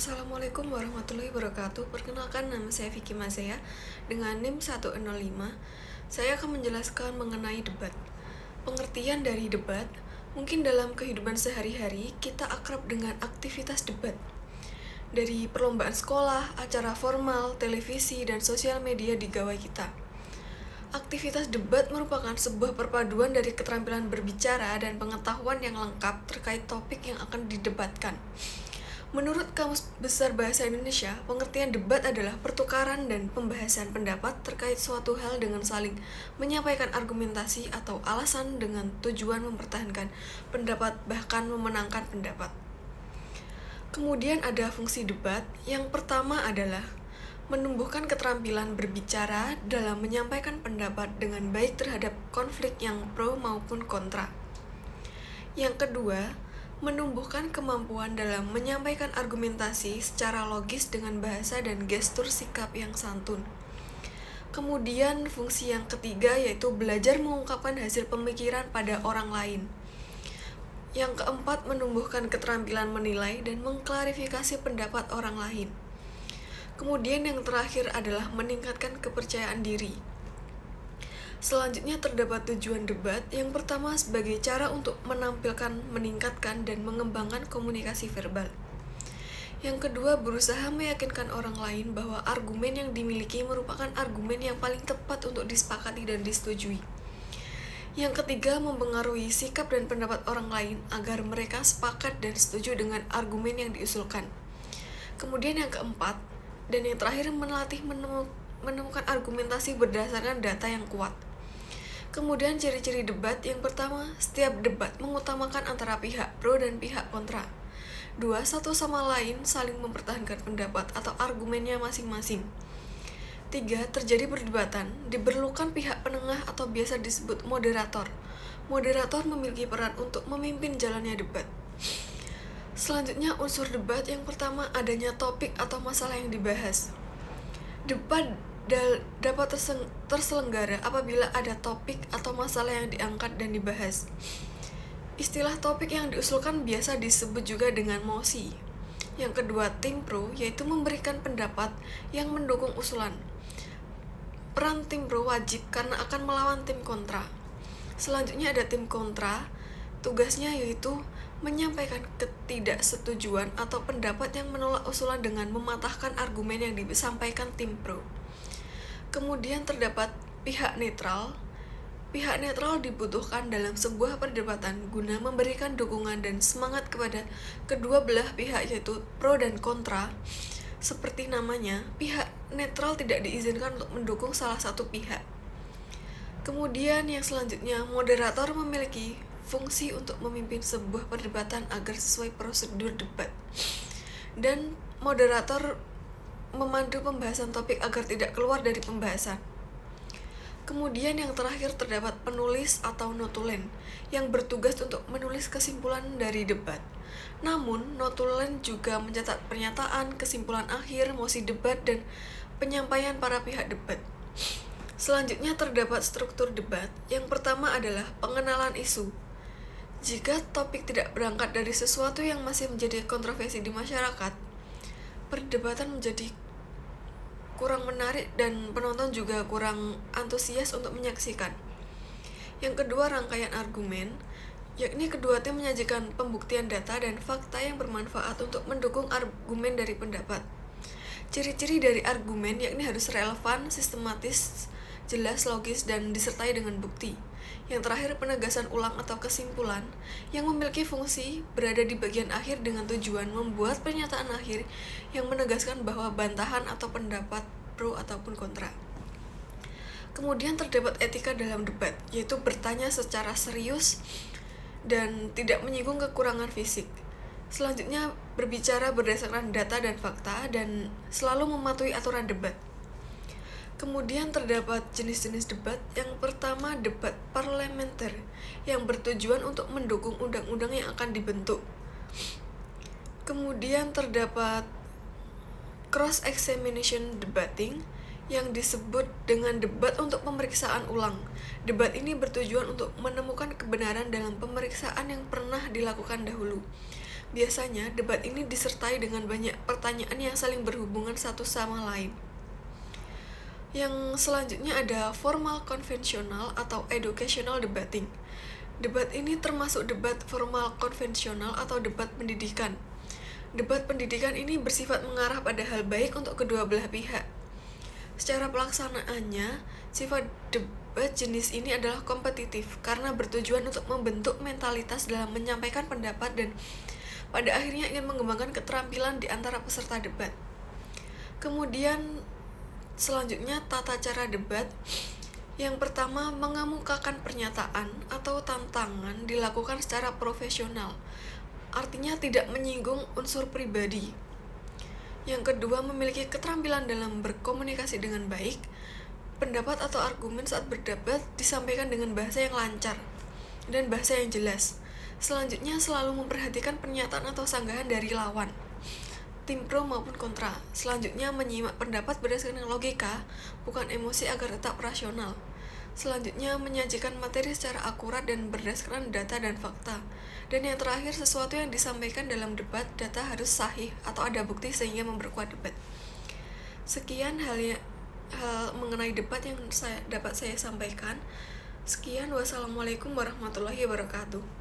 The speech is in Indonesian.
Assalamualaikum warahmatullahi wabarakatuh. Perkenalkan, nama saya Vicky Mazaya dengan NIM 105. Saya akan menjelaskan mengenai debat. Pengertian dari debat, mungkin dalam kehidupan sehari-hari kita akrab dengan aktivitas debat. Dari perlombaan sekolah, acara formal, televisi, dan sosial media di gawai kita. Aktivitas debat merupakan sebuah perpaduan dari keterampilan berbicara dan pengetahuan yang lengkap terkait topik yang akan didebatkan. Menurut Kamus Besar Bahasa Indonesia, pengertian debat adalah pertukaran dan pembahasan pendapat terkait suatu hal dengan saling menyampaikan argumentasi atau alasan dengan tujuan mempertahankan pendapat bahkan memenangkan pendapat. Kemudian ada fungsi debat. Yang pertama adalah menumbuhkan keterampilan berbicara dalam menyampaikan pendapat dengan baik terhadap konflik yang pro maupun kontra. Yang kedua, menumbuhkan kemampuan dalam menyampaikan argumentasi secara logis dengan bahasa dan gestur sikap yang santun. Kemudian fungsi yang ketiga yaitu belajar mengungkapkan hasil pemikiran pada orang lain. Yang keempat, menumbuhkan keterampilan menilai dan mengklarifikasi pendapat orang lain. Kemudian yang terakhir adalah meningkatkan kepercayaan diri. Selanjutnya terdapat tujuan debat. Yang pertama sebagai cara untuk menampilkan, meningkatkan, dan mengembangkan komunikasi verbal. Yang kedua berusaha meyakinkan orang lain bahwa argumen yang dimiliki merupakan argumen yang paling tepat untuk disepakati dan disetujui. Yang ketiga mempengaruhi sikap dan pendapat orang lain agar mereka sepakat dan setuju dengan argumen yang diusulkan. Kemudian yang keempat dan yang terakhir melatih menemukan argumentasi berdasarkan data yang kuat. Kemudian ciri-ciri debat. Yang pertama, setiap debat mengutamakan antara pihak pro dan pihak kontra. 2. Satu sama lain saling mempertahankan pendapat atau argumennya masing-masing. 3. Terjadi perdebatan, diperlukan pihak penengah atau biasa disebut moderator. Moderator memiliki peran untuk memimpin jalannya debat. Selanjutnya unsur debat. Yang pertama, adanya topik atau masalah yang dibahas. Debat dapat terselenggara apabila ada topik atau masalah yang diangkat dan dibahas. Istilah topik yang diusulkan biasa disebut juga dengan mosi. Yang kedua, tim pro, yaitu memberikan pendapat yang mendukung usulan. Peran tim pro wajib karena akan melawan tim kontra. Selanjutnya ada tim kontra, tugasnya yaitu menyampaikan ketidaksetujuan atau pendapat yang menolak usulan dengan mematahkan argumen yang disampaikan tim pro. Kemudian terdapat pihak netral. Pihak netral dibutuhkan dalam sebuah perdebatan guna memberikan dukungan dan semangat kepada kedua belah pihak yaitu pro dan kontra. Seperti namanya, pihak netral tidak diizinkan untuk mendukung salah satu pihak. Kemudian yang selanjutnya, moderator memiliki fungsi untuk memimpin sebuah perdebatan agar sesuai prosedur debat. Dan moderator memandu pembahasan topik agar tidak keluar dari pembahasan. Kemudian yang terakhir terdapat penulis atau notulen yang bertugas untuk menulis kesimpulan dari debat. Namun, notulen juga mencatat pernyataan, kesimpulan akhir, mosi debat, dan penyampaian para pihak debat. Selanjutnya terdapat struktur debat. Yang pertama adalah pengenalan isu. Jika topik tidak berangkat dari sesuatu yang masih menjadi kontroversi di masyarakat, perdebatan menjadi kurang menarik dan penonton juga kurang antusias untuk menyaksikan. Yang kedua, rangkaian argumen, yakni kedua tim menyajikan pembuktian data dan fakta yang bermanfaat untuk mendukung argumen dari pendapat. Ciri-ciri dari argumen yakni harus relevan, sistematis, jelas, logis, dan disertai dengan bukti. Yang terakhir, penegasan ulang atau kesimpulan yang memiliki fungsi berada di bagian akhir dengan tujuan membuat pernyataan akhir yang menegaskan bahwa bantahan atau pendapat pro ataupun kontra. Kemudian terdapat etika dalam debat, yaitu bertanya secara serius dan tidak menyinggung kekurangan fisik. Selanjutnya, berbicara berdasarkan data dan fakta dan selalu mematuhi aturan debat. Kemudian terdapat jenis-jenis debat. Yang pertama, debat parlementer yang bertujuan untuk mendukung undang-undang yang akan dibentuk. Kemudian terdapat cross-examination debating yang disebut dengan debat untuk pemeriksaan ulang. Debat ini bertujuan untuk menemukan kebenaran dalam pemeriksaan yang pernah dilakukan dahulu. Biasanya, debat ini disertai dengan banyak pertanyaan yang saling berhubungan satu sama lain. Yang selanjutnya ada formal konvensional atau educational debating. Debat ini termasuk debat formal konvensional atau debat pendidikan. Debat pendidikan ini bersifat mengarah pada hal baik untuk kedua belah pihak. Secara pelaksanaannya, sifat debat jenis ini adalah kompetitif karena bertujuan untuk membentuk mentalitas dalam menyampaikan pendapat dan pada akhirnya ingin mengembangkan keterampilan di antara peserta debat. Kemudian selanjutnya tata cara debat. Yang pertama, mengemukakan pernyataan atau tantangan dilakukan secara profesional. Artinya tidak menyinggung unsur pribadi. Yang kedua, memiliki keterampilan dalam berkomunikasi dengan baik. Pendapat atau argumen saat berdebat disampaikan dengan bahasa yang lancar dan bahasa yang jelas. Selanjutnya, selalu memperhatikan pernyataan atau sanggahan dari lawan, tim pro maupun kontra. Selanjutnya, menyimak pendapat berdasarkan logika, bukan emosi agar tetap rasional. Selanjutnya, menyajikan materi secara akurat dan berdasarkan data dan fakta. Dan yang terakhir, sesuatu yang disampaikan dalam debat, data harus sahih atau ada bukti sehingga memperkuat debat. Sekian hal mengenai debat yang dapat saya sampaikan. Sekian, wassalamualaikum warahmatullahi wabarakatuh.